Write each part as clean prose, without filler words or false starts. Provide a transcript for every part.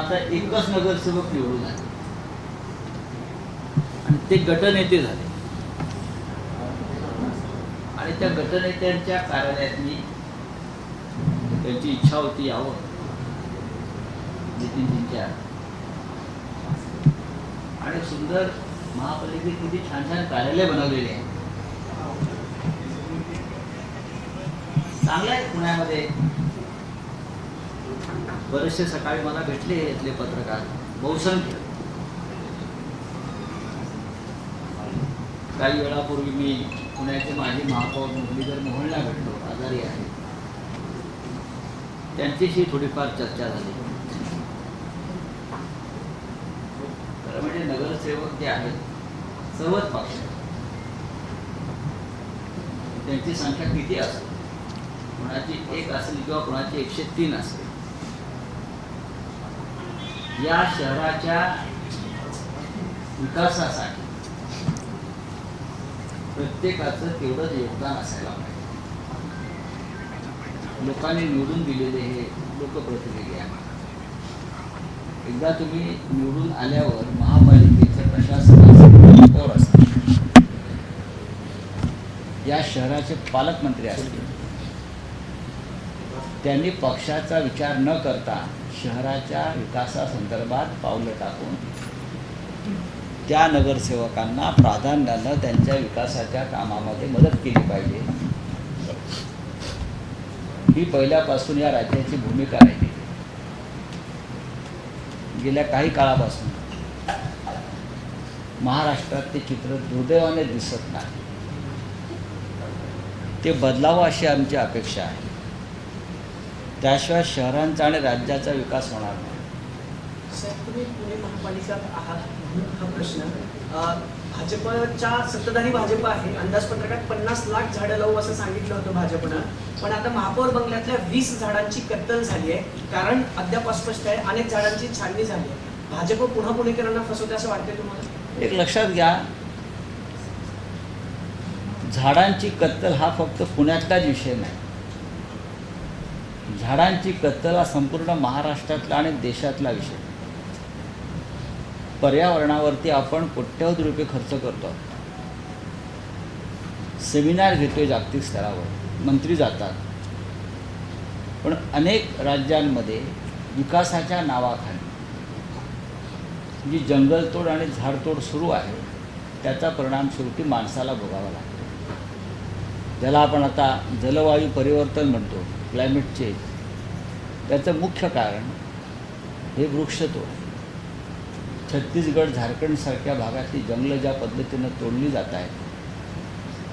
आता एकच नगरसेवक निवडून आले आणि ते गटनेते झाले आणि त्या गटनेत्यांच्या कार्यालयातली त्यांची इच्छा होती यावं नितीनजींच्या आणि सुंदर महापालिकेत किती छान छान कार्यालय बनवलेले आहे. चांगलं आहे. पुण्यामध्ये बरेचसे सकाळी मला भेटले इथले पत्रकार बहुसंख्य. काही वेळापूर्वी मी पुण्याचे माजी महापौर मुरलीधर मोहोळला भेटलो, आजारी आहे. त्यांच्याशी थोडीफार चर्चा झाली. खरं म्हणजे नगरसेवक जे आहेत सर्वच पक्ष त्यांची संख्या किती असेल, कोणाची 1 असेल किंवा कोणाची 103 असेल, या शहराच्या विकासासाठी प्रत्येकाचं तेवढंच योगदान असायला पाहिजे. लोकांनी निवडून दिलेले हे लोकप्रतिनिधी आहे. एकदा तुम्ही निवडून आल्यावर महापालिकेचं प्रशासन महापौर असतात, या शहराचे पालकमंत्री असतील, त्यांनी पक्षाचा विचार न करता शहराच्या विकासासंदर्भात पावलं टाकून त्या नगरसेवकांना प्राधान्यानं त्यांच्या विकासाच्या कामामध्ये मदत केली पाहिजे. ही पहिल्यापासून या राज्याची भूमिका राहिली. गेल्या काही काळापासून महाराष्ट्रात ते चित्र दुर्दैवाने दिसत नाही. ते बदलावं अशी आमची अपेक्षा आहे. त्याशिवाय शहरांचा आणि राज्याचा विकास होणार नाही. साहेब, तुम्ही पुणे महापालिकेत आहात म्हणून हा प्रश्न. भाजपच्या सत्ताधारी भाजप आहे, अंदाजपत्रकात 50 लाख झाडं लावू असं सांगितलं होतं भाजपनं. पण आता महापौर बंगल्यातल्या 20 झाडांची कत्तल झाली आहे. कारण अद्याप अस्पष्ट आहे. अनेक झाडांची छाननी झाली आहे. भाजप पुन्हा पुणेकरांना फसवते असं वाटतंय तुम्हाला? एक लक्षात घ्या, झाडांची कत्तल हा फक्त पुण्यातलाच विषय नाही. झाडांची कत्तल हा संपूर्ण महाराष्ट्रातला आणि देशातला विषय. पर्यावरणावरती आपण कोट्यवधी रुपये खर्च करतो. सेमिनार घेतोय जागतिक स्तरावर, मंत्री जातात. पण अनेक राज्यांमध्ये विकासाच्या नावाखाली जी जंगलतोड आणि झाडतोड सुरू आहे त्याचा परिणाम शेवटी माणसाला भोगावा लागतो. ज्याला आपण आता जलवायू परिवर्तन म्हणतो, क्लायमेट चेंज, त्याचं मुख्य कारण हे वृक्षतोड. छत्तीसगड झारखंडसारख्या भागातली जंगलं ज्या पद्धतीनं तोडली जात आहेत,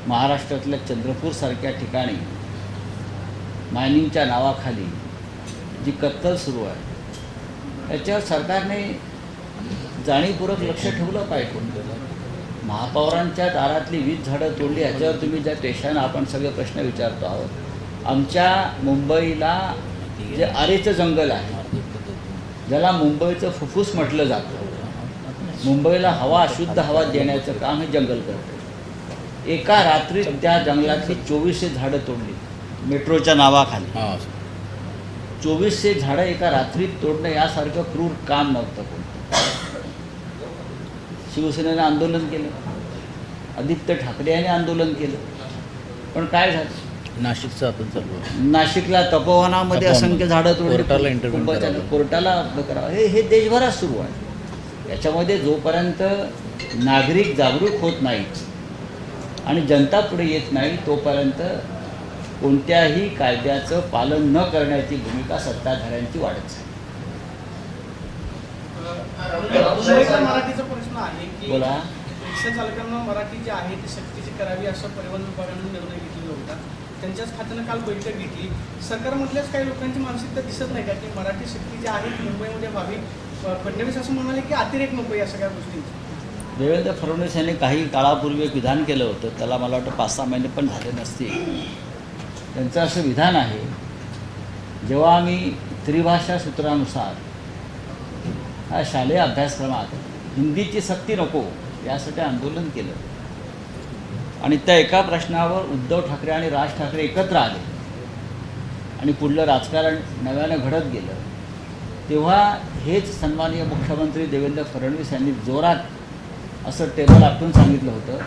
महाराष्ट्रातल्या चंद्रपूरसारख्या ठिकाणी मायनिंगच्या नावाखाली जी कत्तल सुरू आहे याच्यावर सरकारने जाणीवपूर्वक लक्ष ठेवलं पाहिजे. महापौरांच्या दारातली 20 झाडं तोडली ह्याच्यावर तुम्ही ज्या पेशानं आपण सगळे प्रश्न विचारतो आहोत. आमच्या मुंबईला जे आरेचं जंगल आहे, ज्याला मुंबईचं फुफ्फुस म्हटलं जातं, मुंबईला हवा, शुद्ध हवा देण्याचं काम हे जंगल करतं. एका रात्रीत त्या जंगलातली 2400 झाडं तोडली मेट्रोच्या नावाखाली. 2400 झाडं एका रात्रीत तोडणं यासारखं क्रूर काम नव्हतं कोणतं. शिवसेनेनं आंदोलन केलं, आदित्य ठाकरे यांनी आंदोलन केलं, पण काय झालं? नाशिकचं आपण चालू, नाशिकला तपोवनामध्ये असंख्य झाडं तोडली, कोर्टाला करावं. हे देशभरात सुरू आहे. याच्यामध्ये जोपर्यंत नागरिक जागरूक होत नाहीत आणि जनता पुढे येत नाही तोपर्यंत कोणत्याही कायद्याचं पालन न करण्याची भूमिका सत्ताधाऱ्यांची वाढत आहे. मराठीचा प्रश्न आहे की बोला. रिक्षा चालकांना मराठी जी आहे ती सक्तीची करावी असं परिवहन विभागाने निर्णय घेतलेला होता. त्यांच्याच खात्यानं काल बैठक घेतली. सरकारमधल्याच काही लोकांची मानसिकता दिसत नाही का की मराठी सक्ती जी आहे ती मुंबईमध्ये व्हावी? फडणवीस असं म्हणाले की अतिरेक नको या सगळ्या गोष्टींची. देवेंद्र फडणवीस यांनी काही काळापूर्वी एक विधान केलं होतं, त्याला मला वाटतं 5-6 महिने पण झाले नसतील. त्यांचं असं विधान आहे, जेव्हा आम्ही त्रिभाषा सूत्रानुसार हा शालेय अभ्यासक्रमात हिंदीची सक्ती नको यासाठी आंदोलन केलं आणि त्या एका प्रश्नावर उद्धव ठाकरे आणि राज ठाकरे एकत्र आले आणि पुढलं राजकारण नव्यानं घडत गेलं. तेव्हा हेच सन्माननीय मुख्यमंत्री देवेंद्र फडणवीस यांनी जोरात असं टेबल आपटून सांगितलं होतं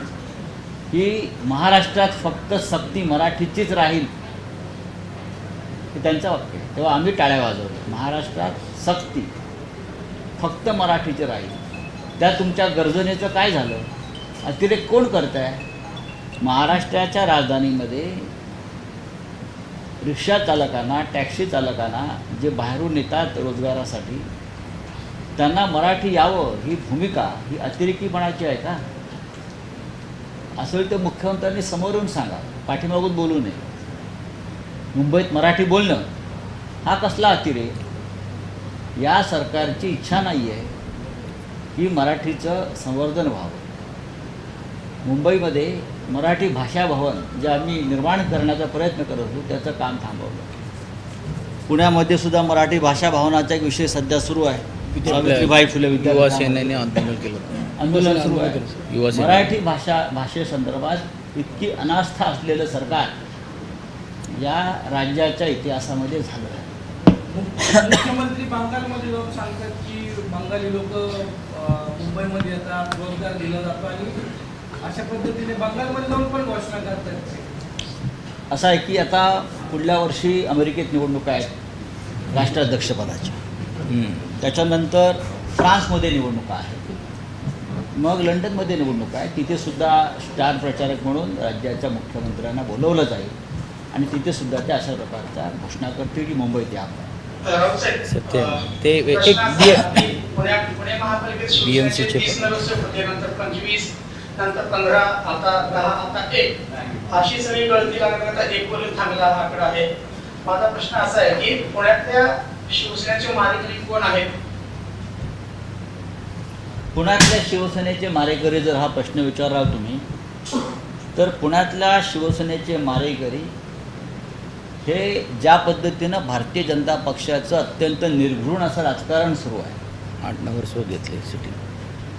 की महाराष्ट्रात फक्त सक्ती मराठीचीच राहील, हे त्यांचं वाक्य आहे. तेव्हा आम्ही टाळ्या वाजवल्या. महाराष्ट्रात सक्ती फक्त मराठीची राहील. त्या तुमच्या गर्जनेचं काय झालं? अतिरेक कोण करत आहे? महाराष्ट्राच्या राजधानीमध्ये रिक्षा चालकांना, टॅक्सी चालकांना जे बाहेरून येतात रोजगारासाठी, त्यांना मराठी यावं ही भूमिका ही अतिरेकीपणाची आहे का? असेल तर मुख्यमंत्र्यांनी समोरून सांगा, पाठीमागून बोलू नये. मुंबईत मराठी बोलणं हा कसला अतिरेक? या सरकारची इच्छा नाही आहे की मराठीचं संवर्धन व्हावं. मुंबईमध्ये मराठी भाषा भवन जे आम्ही निर्माण करण्याचा प्रयत्न करत होतो त्याचं काम थांबवलं. पुण्यामध्ये सुद्धा मराठी भाषा भवनाचा एक विषय सध्या सुरू आहे. सावित्रीबाई फुले युवा विद्यापीठामध्ये सेनेने आंदोलन केलं होतं. आंदोलन सुरू आहे. युवा सेना मराठी भाषेसंदर्भात इतकी अनास्था असलेलं सरकार या राज्याच्या इतिहासामध्ये झालं आहे. मुख्यमंत्री बंगालमध्ये जाऊन सांगतात की बंगाली लोक मुंबईमध्ये येतात, रोजगार दिला जातो आणि अशा पद्धतीने बंगालमध्ये जाऊन पण घोषणा करतात. असं आहे की आता पुढल्या वर्षी अमेरिकेत निवडणुका आहेत राष्ट्राध्यक्षपदाच्या. त्याच्यानंतर फ्रान्समध्ये निवडणुका आहेत, मग लंडनमध्ये निवडणुका आहे. तिथेसुद्धा स्टार प्रचारक म्हणून राज्याच्या मुख्यमंत्र्यांना बोलवलं जाईल आणि तिथेसुद्धा ते अशा प्रकारच्या घोषणा करतील की मुंबईत या. सत्य ते एक पुणे महापालिकेत BMC चे 30 नगरसेवक होते, नंतर 25, नंतर 15, आता 10, आता 1 अशी सगळी गळती लागण्याकरता 1 वरून थांबला हा आकडा आहे. माझा प्रश्न असा आहे की पुण्यातल्या शिवसेनेचे मारेकरी कोण आहेत? पुण्यातल्या शिवसेनेचे मारेकरी जर हा प्रश्न विचारला तुम्ही, तर पुण्यातल्या शिवसेनेचे मारेकरी हे ज्या पद्धतीनं भारतीय जनता पक्षाचं अत्यंत निर्घृण असं राजकारण सुरू आहे. 8 नगरसेवक घेतले सिटी,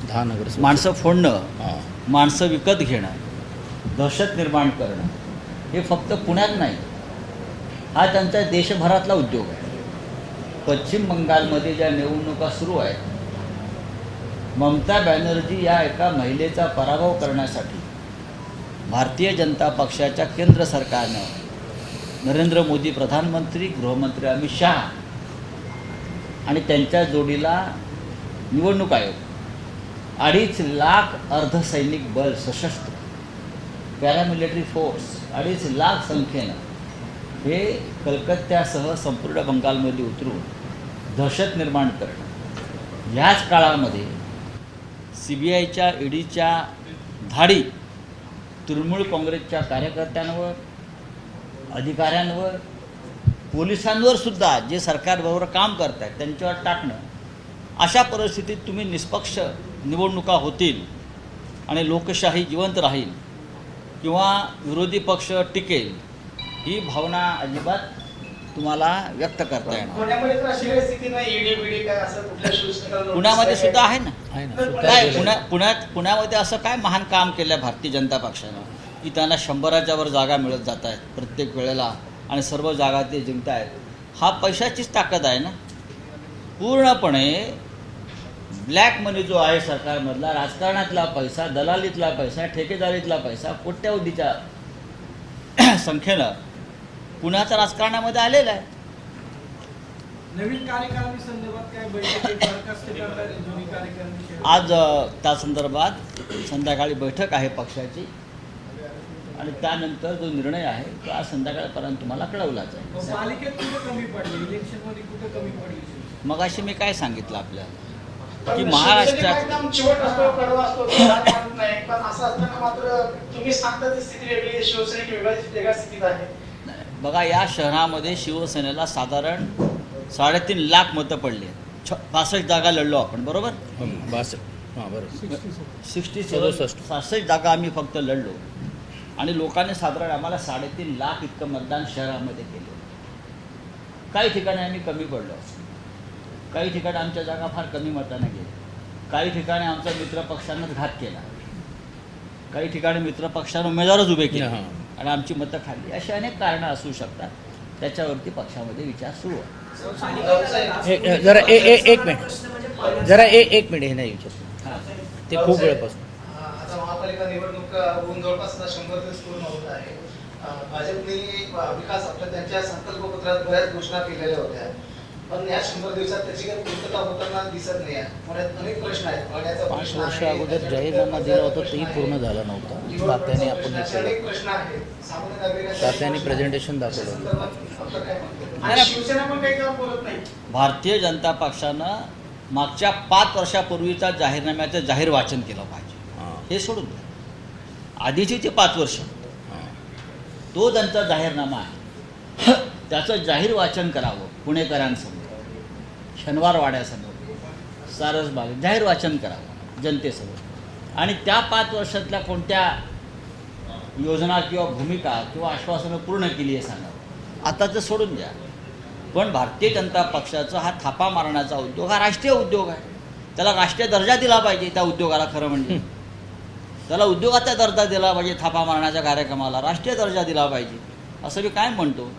10 नगरसेवक. माणसं फोडणं, हां. माणसं विकत घेणं, दहशत निर्माण करणं, हे फक्त पुण्यात नाही, हा त्यांचा देशभरातला उद्योग आहे. पश्चिम बंगालमध्ये ज्या निवडणुका सुरू आहेत, ममता बॅनर्जी या एका महिलेचा पराभव करण्यासाठी भारतीय जनता पक्षाच्या केंद्र सरकारनं नरेंद्र मोदी प्रधानमंत्री, गृहमंत्री अमित शहा आणि त्यांच्या जोडीला निवडणूक आयोग 2.5 लाख अर्धसैनिक बल सशस्त्र पॅरामिलिटरी फोर्स 2.5 लाख संख्येनं हे कलकत्त्यासह संपूर्ण बंगालमध्ये उतरून दहशत निर्माण करणं. ह्याच काळामध्ये CBIच्या EDच्या धाडी तृणमूल काँग्रेसच्या कार्यकर्त्यांवर, अधिकाऱ्यांवर, पोलिसांवर सुद्धा जे सरकारबरोबर काम करत आहेत त्यांच्यावर टाकणं. अशा परिस्थितीत तुम्ही निष्पक्ष निवडणुका होतील आणि लोकशाही जिवंत राहील किंवा विरोधी पक्ष टिकेल ही भावना अजिबात तुम्हाला व्यक्त करता येणार. पुण्यामध्ये तर अशी काही स्थिती नाही, ईडी काय असं कुठल्या शिवसेनेला पुण्यामध्ये सुद्धा आहे ना. आहे ना, काय सुद्धा पुण्यामध्ये असं काय महान काम केलं आहे भारतीय जनता पक्षानं की त्यांना 100च्या वर जागा मिळत जात आहेत प्रत्येक वेळेला आणि सर्व जागा ते जिंकत आहेत? हा पैशाचीच ताकद आहे ना. पूर्णपणे ब्लॅक मनी जो आहे सरकारमधला, राजकारणातला पैसा, दलालीतला पैसा, ठेकेदारीतला पैसा कोट्यावधीच्या संख्येनं पुण्याच्या राजकारणामध्ये आलेला आहे. नवीन कार्यकारिणी संदर्भात काय बैठकी बरखास्त करणार आहे जुनी कार्यकारिणी? आज त्या संदर्भात संध्याकाळी बैठक आहे पक्षाची आणि त्यानंतर जो निर्णय आहे तो आज संध्याकाळपर्यंत तुम्हाला कळवला जाईल. पालिकेत कुठे कमी पडली, इलेक्शनमध्ये कुठे कमी पडली? मगाशी मी काय सांगितलं आपल्याला की पण महाराष्ट्रात शिवसेनेचा एकदम चिवट असतो, कडवा असतो, तो राग मानत नाही. पण असं असताना मात्र तुम्ही सांगता ती स्थिती वेगळी आहे, शिवसेनेची वेगळ्या स्थितीत आहे. बघा, या शहरामध्ये शिवसेनेला साधारण 3.5 लाख मतं पडली आहेत. 65 जागा लढलो आपण, बरोबर? 62. हां, बरोबर. 67 जागा आम्ही फक्त लढलो आणि लोकांनी साधारण आम्हाला 3.5 लाख इतकं मतदान शहरामध्ये केलं. काही ठिकाणी आम्ही कमी पडलो, काही ठिकाणी आमच्या जागा फार कमी मताने गेल्या, काही ठिकाणी आमच्या मित्रपक्षांनाच घात केला, काही ठिकाणी मित्रपक्षानं उमेदवारच उभे केले हां. आणि आमची मतं खाल्ली. अशी अनेक कारणं असू शकतात. त्याच्यावरती पक्षामध्ये विचार सुरू आहे. जरा एक मिनिट प्रश्न म्हणजे पाण्याचा. जरा एक मिनिट हे नाही विचारतो ते खूप वेळपासून. आता महापालिका निवडणूक होऊन जवळपास 100 दिवस पूर्ण होत आहे. भाजपने विकास आपल्या त्यांच्या संकल्पपत्रात बऱ्याच घोषणा केलेल्या होत्या, पण या 100 दिवसात त्याची काही पूर्तता होताना दिसत नाही आहे. पुण्यात अनेक प्रश्न आहेत. पाण्याचा 5 प्रश्न वर्ष आहे, अगोदर जाहीरनामा दिला होता तेही पूर्ण झाला नव्हता. तात्याने आपण हे असे अनेक केलं. प्रश्न आहेत. सामान्य नागरिकांच्या तात्याने प्रेझेंटेशन दाखवलं होतं. संदर्भात आपलं काय म्हणतो? आणि शिवसेना पण काही तेव्हा बोलत नाही. भारतीय जनता पक्षानं मागच्या 5 वर्षापूर्वीचा जाहीरनाम्याचं जाहीर वाचन केलं पाहिजे. हां हे सोडून द्या. आधीची ते 5 वर्ष हां तो त्यांचा जाहीरनामा आहे. त्याचं जाहीर वाचन करावं पुणेकरांसमोर, शनिवारवाड्यासमोर, सारसबाग जाहीर वाचन करावं जनतेसमोर. आणि त्या 5 वर्षातल्या कोणत्या योजना किंवा भूमिका किंवा आश्वासनं पूर्ण केली आहे सांगावं. आताचं सोडून द्या. पण भारतीय जनता पक्षाचा हा थापा मारण्याचा उद्योग हा राष्ट्रीय उद्योग आहे. त्याला राष्ट्रीय दर्जा दिला पाहिजे. त्या उद्योगाला खरं म्हणजे त्याला उद्योगाचा दर्जा दिला पाहिजे. थापा मारण्याच्या कार्यक्रमाला राष्ट्रीय दर्जा दिला पाहिजे असं मी काय म्हणतो.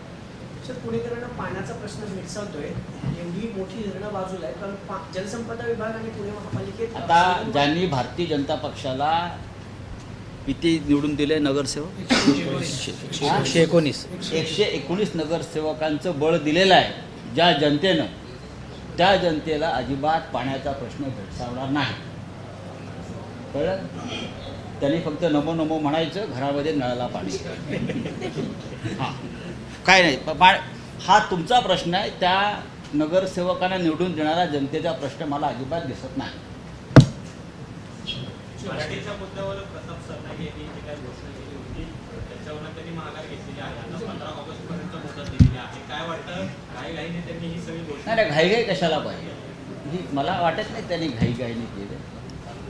सर, पुणेकरांना पाण्याचा प्रश्न भेडसावतोय. एवढी मोठी धरणं बाजूला आहे, कारण जलसंपदा विभाग आणि पुणे महापालिकेत आता ज्यांनी भारतीय जनता पक्षाला किती निवडून दिले नगरसेवक, 119 119 नगरसेवकांचं बळ दिलेलं आहे ज्या जनतेनं, त्या जनतेला अजिबात पाण्याचा प्रश्न भेडसावणार नाही. कळलं. त्यांनी फक्त नमो नमो म्हणायचं, घरामध्ये नळाला पाणी. हां, काय नाही. हा तुमचा प्रश्न आहे. त्या नगरसेवकांना निवडून देणारा जनतेचा प्रश्न मला अजिबात दिसत नाही. मराठीच्या मुद्द्यावर प्रताप सरनाईक यांनी जी काही घोषणा केली होती त्याच्यावर त्यांनी माघार घेतलेली आहे. आता 15 ऑगस्टपर्यंत मुदत दिलेली आहे. काय वाटतं, घाईघाईने त्यांनी ही सगळी घोषणा? नाही, घाईघाई कशाला पाहिजे. ही मला वाटत नाही त्यांनी घाईघाईने केलं.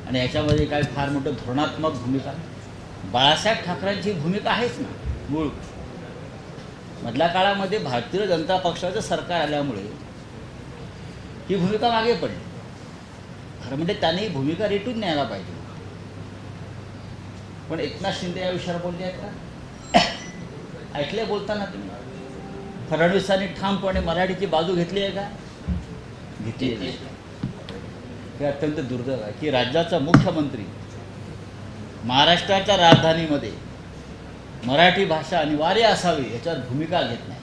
आणि ह्याच्यामध्ये काय फार मोठं धोरणात्मक भूमिका, बाळासाहेब ठाकरेंची भूमिका आहेच ना. मूळ मधल्या काळामध्ये भारतीय जनता पक्षाचं सरकार आल्यामुळे ही भूमिका मागे पडली. खरं म्हणजे त्यांनी ही भूमिका रेटून न्यायला पाहिजे. पण एकनाथ शिंदे या विषयावर बोलले आहेत का? ऐकले बोलताना तुम्ही? फडणवीसांनी ठामपणे मराठीची बाजू घेतली आहे का? घेतली आहे. हे अत्यंत दुर्दैव आहे की राज्याचा मुख्यमंत्री महाराष्ट्राच्या राजधानीमध्ये मराठी भाषा अनिवार्य असावी याच्यावर भूमिका घेत नाही.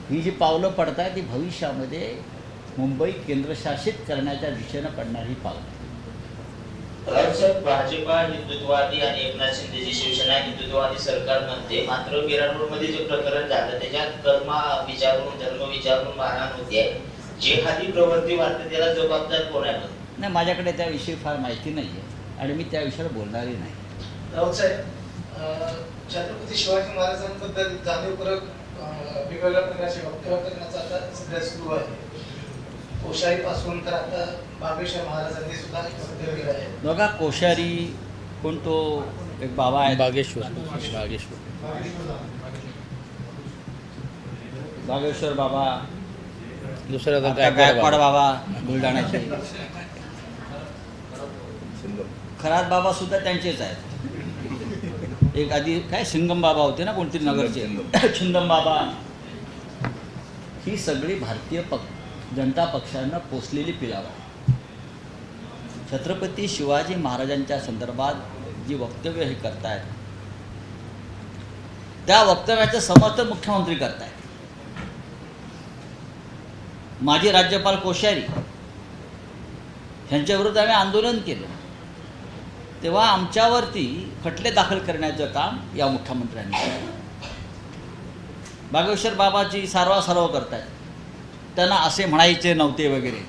ही जी पावलं पडत आहे ती भविष्यामध्ये मुंबई केंद्रशासित करण्याच्या दिशेनं पडणारी पावलं. साहेब, भाजपा हिंदुत्ववादी आणि एकनाथ शिंदेची शिवसेना हिंदुत्ववादी सरकार म्हणते, मात्र मध्ये जे प्रकरण झालं त्याच्यात कलमा विचारून, धर्म विचारून मारहाण होते. जेहादी प्रवृत्ती वाढते, त्याला जबाबदार कोण आहे? नाही, माझ्याकडे त्याविषयी फार माहिती नाही आहे आणि मी त्या विषयावर बोलणारही नाही. राऊत साहेब, छत्रपती शिवाजी महाराजांबद्दल जाणीवपूर्वक वेगवेगळ्या प्रकारचे वक्तव्य करण्याचा आता सध्या सुरू आहे. कोश्यारी पासून तर आता बागेश्वर महाराजांनी सुद्धा वक्तव्य केलं आहे. बघा, कोश्यारी कोण, तो एक बाबा आहे बागेश्वर बागेश्वर बाबा, दुसरा आता गायकवाड बाबा बुलढाण्याचे, खरात बाबा सुद्धा त्यांचेच आहेत. एक आधी काय सिंगम बाबा होते ना कोणतरी नगरचे, छिंदम बाबा. ही सगळी भारतीय जनता पक्षानं पोचलेली पिलाव आहे. छत्रपती शिवाजी महाराजांच्या संदर्भात जी वक्तव्य हे करतायत त्या वक्तव्याचं समर्थन मुख्यमंत्री करतायत. माजी राज्यपाल कोश्यारी यांच्याविरुद्ध आम्ही आंदोलन केलं, तेव्हा आमच्यावरती खटले दाखल करण्याचं काम या मुख्यमंत्र्यांनी केलं. बागेश्वर बाबाची सारवासारव करतायत. त्यांना असे म्हणायचे नव्हते वगैरे.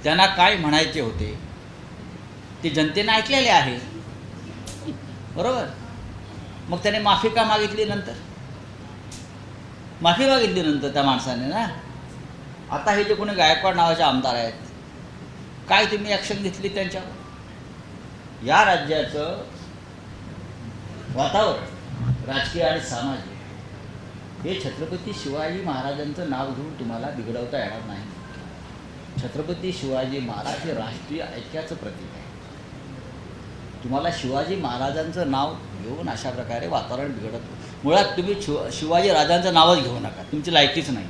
त्यांना काय म्हणायचे होते ते जनतेने ऐकलेले आहे, बरोबर. मग त्याने माफी का मागितली नंतर? माफी मागितली नंतर त्या माणसाने ना. आता हे जे कोणी गायकवाड नावाचे आमदार आहेत, काय तुम्ही ॲक्शन घेतली त्यांच्यावर? या राज्याचं वातावरण राजकीय आणि सामाजिक हे छत्रपती शिवाजी महाराजांचं नाव घेऊन तुम्हाला बिघडवता येणार नाही. छत्रपती शिवाजी महाराज हे राष्ट्रीय ऐक्याचं प्रतीक आहे. तुम्हाला शिवाजी महाराजांचं नाव घेऊन अशा प्रकारे वातावरण बिघडत होतं. मुळात तुम्ही शिवाजी राजांचं नावच घेऊ नका, तुमची लायकीच नाही.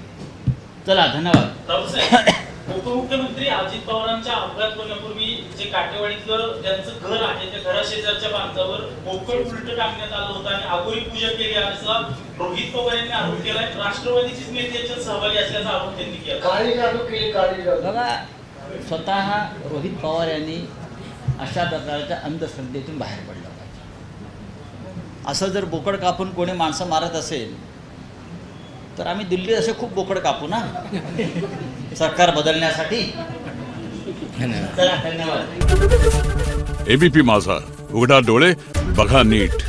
चला, धन्यवाद. राऊतसाहेब, उपमुख्यमंत्री अजित पवारांच्या अपघात होण्यापूर्वी जे काटेवाडीतलं ज्यांचं घर आहे त्या घराशेजारच्या बांधावर बोकड उलट टाकण्यात आलं होतं आणि आगोरी पूजा केली असा रोहित पवार यांनी आरोप केलाय. राष्ट्रवादीचीच नेते याच्यात सहभागी असल्याचा आरोप त्यांनी केला. बघा, स्वतः रोहित पवार यांनी अशा प्रकारच्या अंधश्रद्धेतून बाहेर पडलं पाहिजे. असं जर बोकड कापून कोणी माणसं मारत असेल तर आम्ही दिल्लीत असे खूप बोकड कापू ना सरकार बदलण्यासाठी. चला, धन्यवाद. एबीपी माझा, उघडा डोळे बघा नीट.